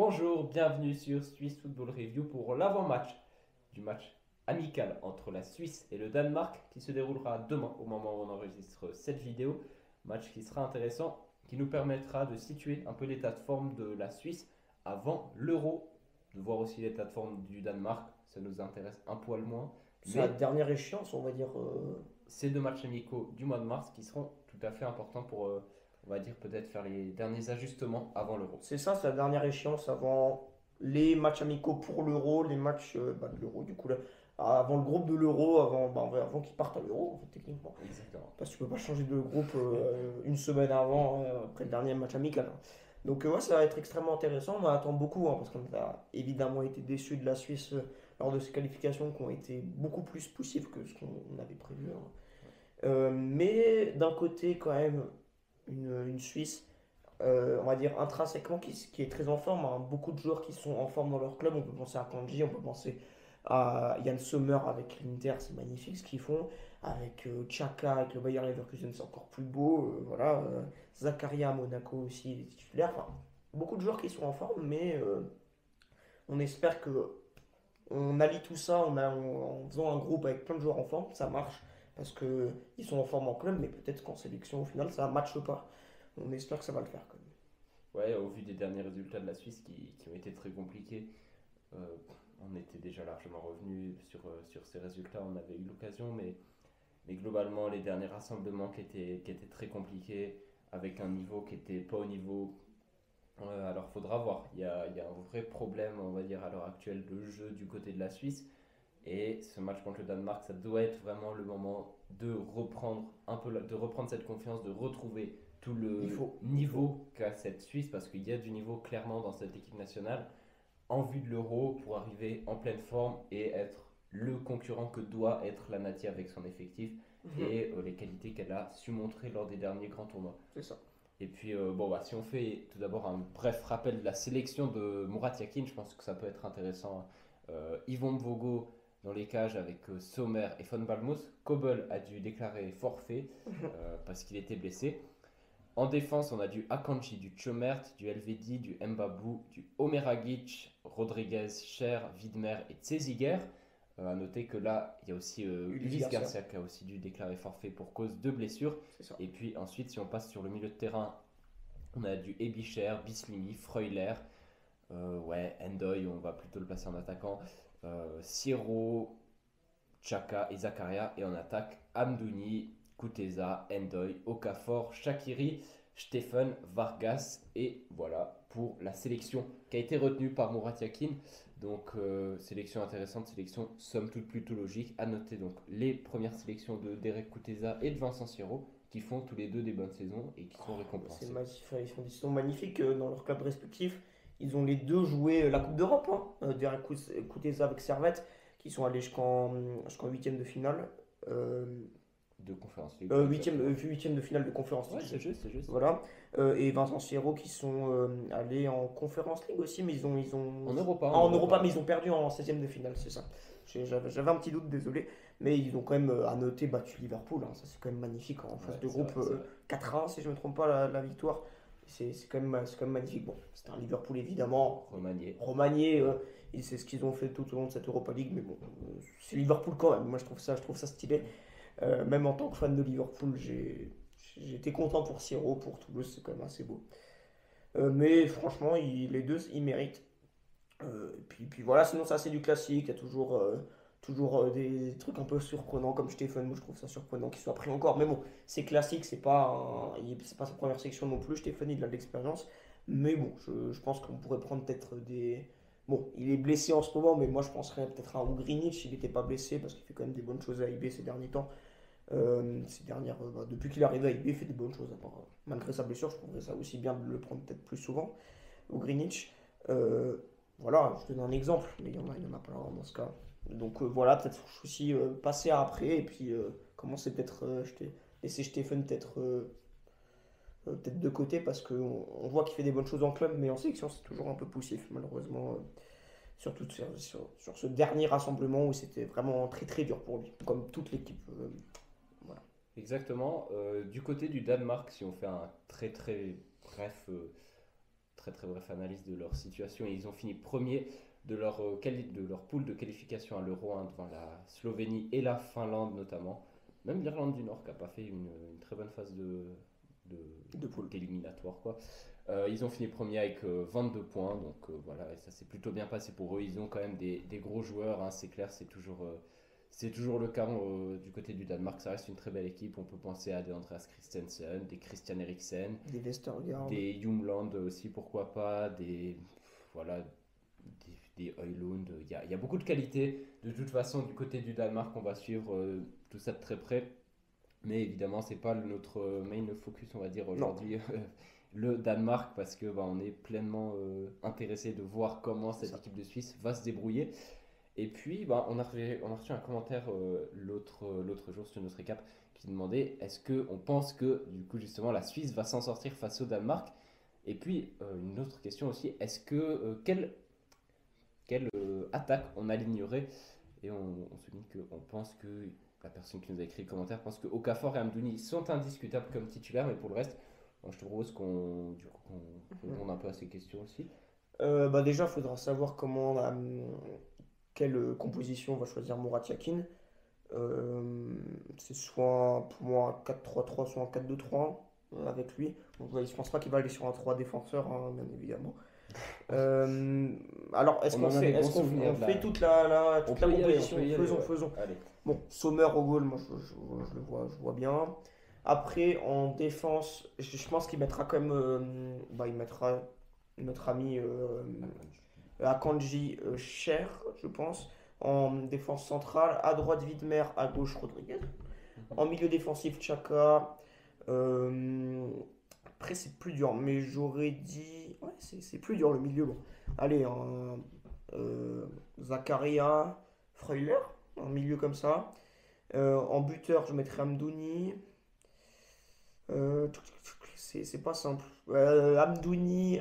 Bonjour, bienvenue sur Swiss Football Review pour l'avant-match du match amical entre la Suisse et le Danemark qui se déroulera demain au moment où on enregistre cette vidéo. Match qui sera intéressant, qui nous permettra de situer un peu l'état de forme de la Suisse avant l'Euro, de voir aussi l'état de forme du Danemark, ça nous intéresse un poil moins. C'est la Mais dernière échéance, on va dire. ces deux matchs amicaux du mois de mars qui seront tout à fait importants pour, on va dire, peut-être faire les derniers ajustements avant l'Euro. C'est ça, c'est la dernière échéance avant les matchs amicaux pour l'Euro, les matchs de l'Euro, du coup, là, avant le groupe de l'Euro, avant qu'ils partent à l'Euro, en fait, techniquement. Exactement. Parce que tu peux pas changer de groupe une semaine avant, après le dernier match amical, hein. Donc, ouais, ça va être extrêmement intéressant. On en attend beaucoup, hein, parce qu'on a évidemment été déçus de la Suisse lors de ces qualifications qui ont été beaucoup plus poussives que ce qu'on avait prévu, hein. Mais d'un côté, quand même, une Suisse, on va dire intrinsèquement, qui est très en forme, hein. Beaucoup de joueurs qui sont en forme dans leur club. On peut penser à Kanji, on peut penser à Yann Sommer avec l'Inter, c'est magnifique ce qu'ils font. Avec Xhaka, avec le Bayer Leverkusen, c'est encore plus beau. Voilà, Zakaria à Monaco aussi, il est titulaire. Enfin, beaucoup de joueurs qui sont en forme, mais on espère que on allie tout ça en faisant un groupe avec plein de joueurs en forme, ça marche parce que ils sont en forme en club, mais peut-être qu'en sélection au final ça ne matche pas. On espère que ça va le faire quand même. Ouais, au vu des derniers résultats de la Suisse qui ont été très compliqués, euh, on était déjà largement revenu sur ces résultats, on avait eu l'occasion, mais globalement, les derniers rassemblements qui étaient très compliqués, avec un niveau qui n'était pas au niveau. Alors, faudra voir. Il y a un vrai problème, on va dire, à l'heure actuelle, de jeu du côté de la Suisse. Et ce match contre le Danemark, ça doit être vraiment le moment de reprendre un peu, de reprendre cette confiance, de retrouver tout Il le faut, il faut. niveau qu'a cette Suisse, parce qu'il y a du niveau clairement dans cette équipe nationale, en vue de l'Euro, pour arriver en pleine forme et être le concurrent que doit être la Nati avec son effectif Mhm. et les qualités qu'elle a su montrer lors des derniers grands tournois. C'est ça. Et puis, bon, bah, si on fait tout d'abord un bref rappel de la sélection de Murat Yakin, je pense que ça peut être intéressant. Yvon Mvogo dans les cages avec Sommer et Von Balmos. Kobel a dû déclarer forfait parce qu'il était blessé. En défense, on a du Akanji, du Chomert, du Elvedi, du Mbabou, du Omeragic, Rodriguez, Cher, Widmer et Tseziger. À noter que là, il y a aussi Ulysse Ulysse Garcia, Garcia qui a aussi dû déclarer forfait pour cause de blessure. c'est ça. Et puis ensuite, si on passe sur le milieu de terrain, on a du Ebicher, Bislimi, Freuler, ouais, Endoy, on va plutôt le placer en attaquant, Siro, Chaka et Zakaria. Et en attaque, Amdouni, Kuteza, Endoy, Okafor, Shakiri, Stephen, Vargas. Et voilà pour la sélection qui a été retenue par Murat Yakin. Donc sélection intéressante, sélection somme toute plutôt logique. À noter donc les premières sélections de Derek Kuteza et de Vincent Siro qui font tous les deux des bonnes saisons et qui sont C'est récompensés. massif, ils sont magnifiques dans leur club respectif. Ils ont les deux joué la Coupe d'Europe, hein. Derek Kuteza avec Servette, qui sont allés jusqu'en huitième de finale. Euh, De Conférence League, exactement. Huitième de finale de Conférence League, Ouais, c'est juste, c'est juste. voilà. Et Vincent Sierro qui sont allés en Conférence League aussi, mais ils ont... En Europa, Ah, en en Europa, Europa. mais ils ont perdu en 16e de finale, c'est ça. J'avais un petit doute, désolé. Mais ils ont quand même, à noter, battu Liverpool, hein. Ça, c'est quand même magnifique en phase Ouais, de c'est groupe. vrai, c'est vrai. 4-1, si je ne me trompe pas, la victoire. C'est quand même magnifique. Bon, c'était un Liverpool, évidemment, Remanié. remanié. Et c'est ce qu'ils ont fait tout au long de cette Europa League. Mais bon, c'est Liverpool quand même. Moi, je trouve ça stylé. Même en tant que fan de Liverpool, j'étais content pour Siro, pour Toulouse, c'est quand même assez beau. Mais franchement, les deux, ils méritent. Et puis voilà, sinon ça c'est du classique, il y a toujours des trucs un peu surprenants comme Stéphane, moi je trouve ça surprenant qu'il soit pris encore. Mais bon, c'est classique, c'est pas sa première section non plus, Stéphane il a de l'expérience. Mais bon, je pense qu'on pourrait prendre peut-être des... Bon, il est blessé en ce moment, mais moi je penserais peut-être à Ugrinic s'il n'était pas blessé, parce qu'il fait quand même des bonnes choses à IB ces derniers temps. Depuis qu'il est arrivé à IB, il fait des bonnes choses. Malgré sa blessure, je trouverais ça aussi bien de le prendre peut-être plus souvent. Ugrinic. Euh, voilà, je te donne un exemple, mais il y en a plein dans ce cas. Donc voilà, peut-être aussi passer à après et puis commencer peut-être, laisser Stephen peut-être de côté parce qu'on voit qu'il fait des bonnes choses en club, mais en sélection c'est toujours un peu poussif, malheureusement. Surtout sur ce dernier rassemblement où c'était vraiment très très dur pour lui, comme toute l'équipe. Voilà. Exactement. Du côté du Danemark, si on fait un très très bref très très bref analyse de leur situation. Et ils ont fini premier de leur poule de qualification à l'Euro 1 devant la Slovénie et la Finlande notamment. Même l'Irlande du Nord qui n'a pas fait une très bonne phase De poule. d'éliminatoire, quoi. Ils ont fini premier avec 22 points, donc voilà, et ça s'est plutôt bien passé pour eux. Ils ont quand même des gros joueurs, hein, c'est clair, c'est toujours le cas du côté du Danemark. Ça reste une très belle équipe. On peut penser à des Andreas Christensen, des Christian Eriksen, Des Vestergaard. des Jungland aussi, pourquoi pas, voilà, des Højlund. Il y a beaucoup de qualité. De toute façon, du côté du Danemark, on va suivre tout ça de très près. Mais évidemment, c'est pas notre main focus, on va dire aujourd'hui, le Danemark, parce que on est pleinement intéressé de voir comment cette équipe de Suisse va se débrouiller. Et puis, on a reçu un commentaire l'autre jour sur notre récap qui demandait est-ce qu'on pense que, du coup, justement, la Suisse va s'en sortir face au Danemark. Et puis, une autre question aussi est-ce que, quelle attaque on alignerait. Et on se dit qu'on pense que la personne qui nous a écrit le commentaire pense que Okafor et Amdouni sont indiscutables comme titulaires, mais pour le reste, je te propose qu'on réponde un peu à ces questions aussi. Déjà, il faudra savoir quelle composition va choisir Murat Yakin. C'est soit pour moi un 4-3-3, soit un 4-2-3 avec lui. Donc, je pense pas qu'il va aller sur un 3 défenseur, hein, bien évidemment. Alors, est-ce On qu'on en a fait, des est-ce bons qu'on souvenirs de fait toute la On toute la peut y aller, composition? on peut y aller, Faisons, ouais. faisons. Allez. Bon, Sommer au goal, moi je vois bien. Après, en défense, je pense qu'il mettra quand même. Il mettra notre ami Akanji Cher, je pense. En défense centrale, à droite Widmer, à gauche Rodriguez. En milieu défensif, Chaka. Après, c'est plus dur, mais j'aurais dit. Ouais, c'est plus dur le milieu. Bon. Allez, Zakaria, Freuler, un milieu comme ça. En buteur, je mettrais Amdouni. C'est pas simple. Amdouni.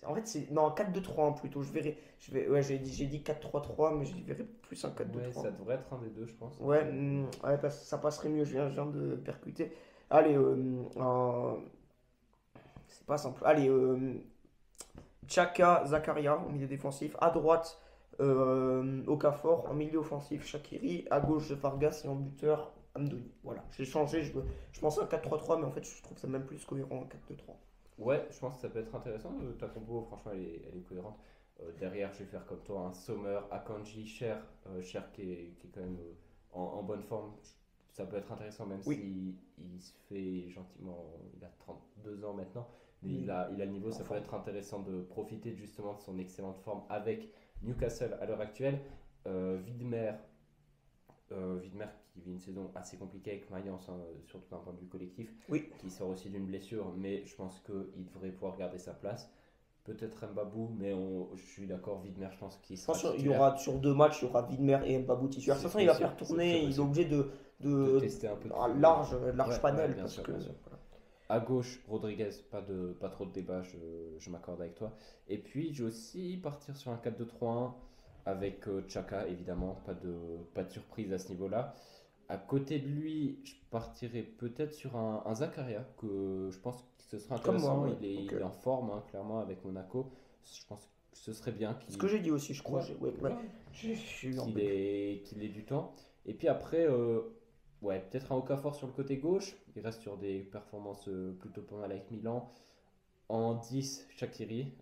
En fait, c'est. Non, 4-2-3 plutôt. Ouais, j'ai dit 4-3-3, mais je verrais plus un Ouais, 4-2-3. ça devrait être un des deux, je pense. Ouais, ouais, ça passerait mieux. Je viens de percuter. Allez, c'est pas simple. Allez, Chaka, Zakaria au milieu défensif. À droite, Okafor. En milieu offensif, Shaqiri. À gauche, Vargas. Et en buteur, Amdouni. Voilà, j'ai changé. Je pensais à 4-3-3, mais en fait, je trouve ça même plus cohérent en 4-2-3. Ouais, je pense que ça peut être intéressant. Ta compo, franchement, elle est cohérente. Derrière, je vais faire comme toi un Sommer, Akanji, Cher. Cher qui est quand même en bonne forme. Ça peut être intéressant, même Oui. si il se fait gentiment. Il a 32 ans maintenant, mais Oui. il a le niveau. Ça peut Enfin. être intéressant de profiter justement de son excellente forme avec Newcastle à l'heure actuelle. Widmer, Widmer qui vit une saison assez compliquée avec Mayence, hein, surtout d'un point de vue collectif, Oui. qui sort aussi d'une blessure, mais je pense qu'il devrait pouvoir garder sa place. Peut-être Mbabou, mais je suis d'accord, Widmer, je pense qu'il Je sera pense qu'il y titulaire. aura sur 2 matchs, il y aura Widmer et Mbabou titulaires. De toute C'est façon, il va possible, faire c'est tourner, très il est possible. obligé De de tester un peu un tout. large panel bien parce sûr, que. bien sûr. Voilà. À gauche, Rodriguez, pas trop de débat, je m'accorde avec toi. Et puis, j'ai aussi partir sur un 4-2-3-1 avec Chaka, évidemment, pas de surprise à ce niveau-là. À côté de lui, je partirais peut-être sur un Zakaria, que je pense que ce serait Comme moi, intéressant. ouais. Il Ok. est en forme, hein, clairement, avec Monaco. Je pense que ce serait bien Ce que j'ai dit aussi, je crois. Ouais, Ouais, ouais. ouais, J'ai eu un qu'il bug. ait du temps. Et puis après, ouais, peut-être un Okafor sur le côté gauche. Il reste sur des performances plutôt pas mal avec Milan. En 10, Shaqiri.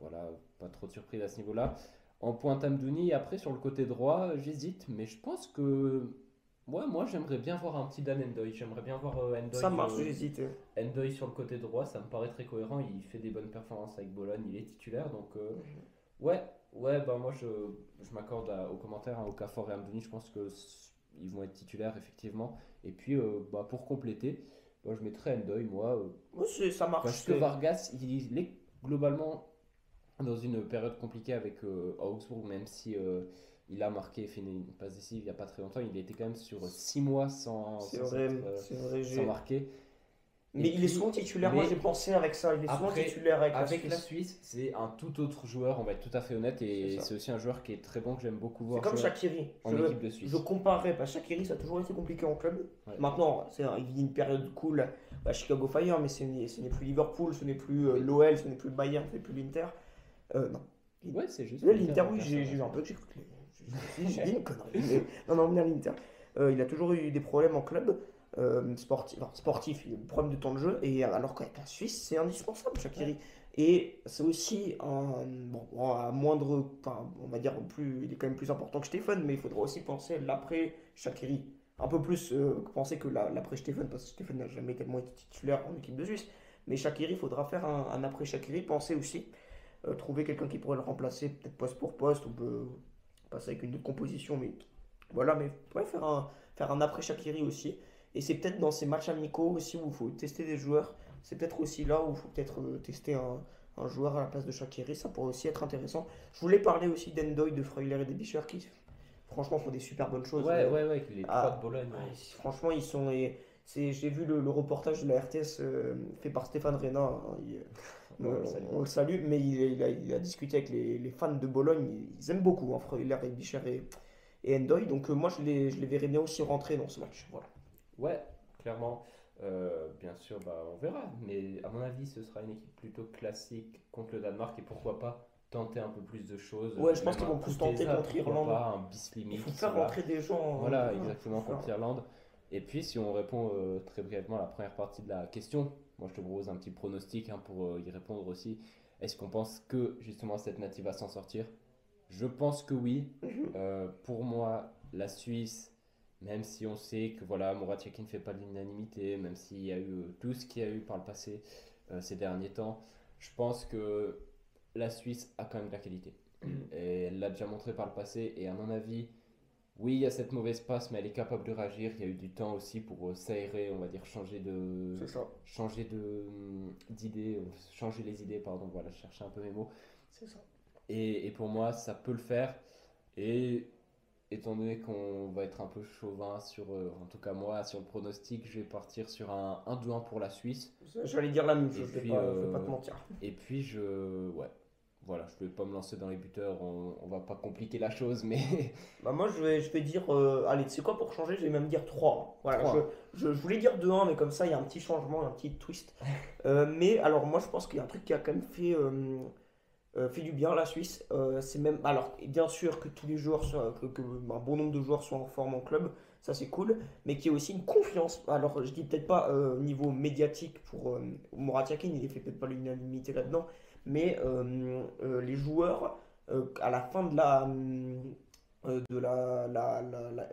Voilà, pas trop de surprise à ce niveau-là. En pointe Amdouni. Après, sur le côté droit, j'hésite. Mais je pense que. Ouais, moi, j'aimerais bien voir un petit Dan Ndoye. J'aimerais bien voir Ça marche, j'hésite. Ndoye sur le côté droit. Ça me paraît très cohérent. Il fait des bonnes performances avec Bologne. Il est titulaire. Donc, ouais, ouais, moi, je m'accorde aux commentaires, hein, Okafor et Amdouni. Je pense que ils vont être titulaires, effectivement. Et puis, pour compléter, je mettrais Ndoye, moi. Ouais, ça marche. Parce que Vargas, il est globalement dans une période compliquée avec Augsbourg, même si il a marqué, fait une passe décisive il n'y a pas très longtemps. Il était quand même sur 6 mois C'est sans vrai, être, c'est vrai. sans marquer. Mais Et il est puis, souvent titulaire, moi mais j'ai pensé avec ça, il est souvent après, titulaire avec la avec la Suisse. Suisse, c'est un tout autre joueur, on va être tout à fait honnête, C'est et ça. c'est aussi un joueur qui est très bon, que j'aime beaucoup C'est voir comme jouer Shaqiri. en équipe de Je Suisse. comparerais, parce que Shaqiri ça a toujours été compliqué en club. Ouais. Maintenant, il vit une période cool à Chicago Fire, mais ce n'est plus Liverpool, ce n'est plus Oui. l'OL, ce n'est plus le Bayern, ce n'est plus l'Inter. Non. Ouais, c'est juste. Là, l'Inter l'Inter, de oui, j'ai personne. eu un peu, j'ai cru que j'ai dit une connerie. Non, non, bien l'Inter. Il a toujours eu des problèmes en club sportif, il a des problèmes de temps de jeu, et alors qu'avec la Suisse, c'est indispensable, Shaqiri. Et c'est aussi bon, à moindre, enfin, on va dire plus, il est quand même plus important que Stéphane, mais il faudra aussi penser l'après Shaqiri. Un peu plus penser que l'après Stéphane, parce que Stéphane n'a jamais tellement été titulaire en équipe de Suisse. Mais Shaqiri, il faudra faire un après Shaqiri, penser aussi trouver quelqu'un qui pourrait le remplacer, peut-être poste pour poste, on peut passer avec une autre composition, mais voilà, mais ouais, faire un après Shaqiri aussi. Et c'est peut-être dans ces matchs amicaux aussi où il faut tester des joueurs, c'est peut-être aussi là où il faut peut-être tester un joueur à la place de Shaqiri, ça pourrait aussi être intéressant. Je voulais parler aussi d'Endoy, de Freuler et des Bichers qui, franchement, font des super bonnes choses. Ouais, ouais, ouais, avec les trois de Ah, Bologne. ouais, franchement, ils sont. J'ai vu le reportage de la RTS fait par Stéphane Reyna. Hein, Ouais, on le salue. on le salue, mais il a discuté avec les fans de Bologne. Ils aiment beaucoup hein, Freuler et Bichère et Endoy. Donc moi, je les verrais bien aussi rentrer dans ce match. Voilà. Ouais, clairement. Bien sûr, bah, on verra. Mais à mon avis, ce sera une équipe plutôt classique contre le Danemark. Et pourquoi pas tenter un peu plus de choses. Ouais, je pense Même qu'ils un vont plus tenter Kuteza, contre pourquoi Irlande. pas, un Bislimi Il faut qui faire sont là. rentrer des gens. Voilà, Voilà, exactement, faut contre faire- l'Irlande. Et puis, si on répond très brièvement à la première partie de la question, moi je te propose un petit pronostic hein, pour y répondre aussi. Est-ce qu'on pense que justement cette native va s'en sortir? Je pense que oui. Mhm. Pour moi, la Suisse, même si on sait que voilà, Murat Yakin ne fait pas l'unanimité, même s'il y a eu tout ce qu'il y a eu par le passé ces derniers temps, je pense que la Suisse a quand même de la qualité. Mhm. Et elle l'a déjà montré par le passé. Et à mon avis, oui, il y a cette mauvaise passe, mais elle est capable de réagir. Il y a eu du temps aussi pour s'aérer, on va dire, C'est ça. d'idées, changer les idées, pardon, voilà, je cherchais un peu mes mots. C'est ça. Et pour moi, ça peut le faire. Et étant donné qu'on va être un peu chauvin sur, en tout cas moi, sur le pronostic, je vais partir sur un 1-2-1 pour la Suisse. J'allais dire la même Et chose, puis, je vais pas te mentir. et puis ouais, voilà, je vais pas me lancer dans les buteurs, on va pas compliquer la chose, mais Bah moi je vais dire, allez, tu sais quoi pour changer, je vais même dire 3. Voilà, 3. je voulais dire 2-1, mais comme ça il y a un petit changement, un petit twist. Mais alors moi je pense qu'il y a un truc qui a quand même fait du bien à la Suisse. C'est même, alors bien sûr que tous les joueurs soient, que un bon nombre de joueurs soient en forme en club, ça c'est cool, mais qu'il y ait aussi une confiance. Alors je dis peut-être pas au niveau médiatique pour Murat Yakin, il fait peut-être pas l'unanimité là-dedans, mais les joueurs à la fin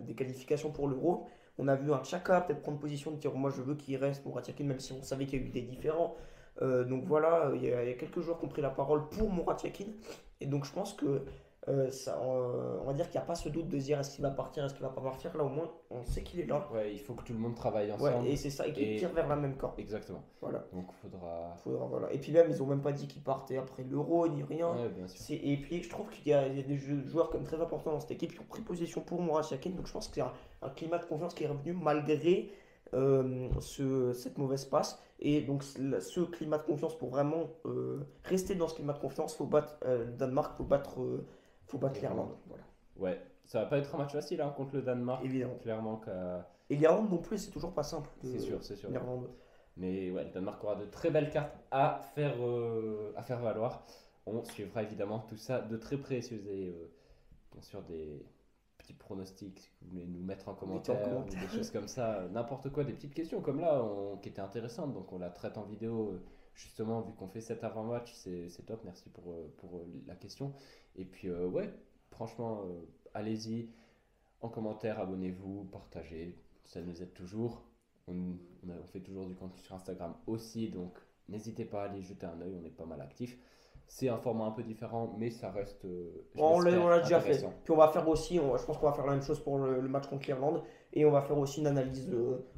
des qualifications pour l'Euro, on a vu un Chaka peut-être prendre position de dire moi je veux qu'il reste Murat Yakin, même si on savait qu'il y a eu des différends. Donc voilà, il y a quelques joueurs qui ont pris la parole pour Murat Yakin. Et donc je pense que on va dire qu'il n'y a pas ce doute de se dire est-ce qu'il va partir, est-ce qu'il va pas partir. Là au moins on sait qu'il est là. Ouais, il faut que tout le monde travaille Ouais, ensemble. et c'est ça, et qu'il Et tire vers la même corde. exactement. Voilà. Donc Voilà. Et puis même, ils ont même pas dit qu'ils partaient après l'Euro ni rien. ouais, bien sûr. Et puis je trouve qu'il y a des joueurs comme très importants dans cette équipe qui ont pris position pour Murat Yakin. Donc je pense qu'il y a un climat de confiance qui est revenu malgré cette mauvaise passe. Et donc ce climat de confiance, pour vraiment rester dans ce climat de confiance, faut battre le Danemark, faut battre l'Irlande. Voilà. Ouais, ça va pas être un match facile hein, contre le Danemark. Évidemment. Clairement que Et l'Irlande non plus, c'est toujours pas simple. c'est sûr, c'est sûr. L'Irlande. Mais ouais, le Danemark aura de très belles cartes à faire valoir. On suivra évidemment tout ça de très près. Si vous avez bien sûr des petits pronostics, si vous voulez nous mettre en Mettez en commentaire, ou commentaire. des choses comme ça, n'importe quoi, des petites questions comme là qui étaient intéressantes. Donc on la traite en vidéo justement, vu qu'on fait cet avant-match, c'est top. Merci pour la question. Et puis ouais, franchement, allez-y en commentaire, abonnez-vous, partagez, ça nous aide toujours. On fait toujours du contenu sur Instagram aussi, donc n'hésitez pas à aller jeter un œil, on est pas mal actifs. C'est un format un peu différent, mais ça reste, je On l'espère, l'a déjà fait. intéressant. Puis on va faire aussi, je pense qu'on va faire la même chose pour le match contre l'Irlande. Et on va faire aussi une analyse,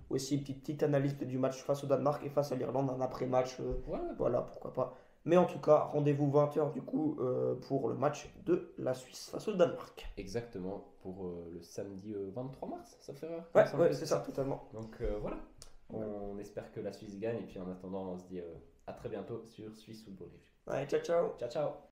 aussi une petite analyse du match face au Danemark et face à l'Irlande, un après-match. Ouais, Voilà, pourquoi pas. Mais en tout cas, rendez-vous 20h du coup pour le match de la Suisse face au Danemark. exactement, pour le samedi 23 mars, ça fait rare. Ouais, il me semble ouais, que c'est ça, totalement. Donc voilà. On espère que la Suisse gagne. Et puis en attendant, on se dit à très bientôt sur Swiss Football Review. Ouais, ciao, ciao. Ciao, ciao!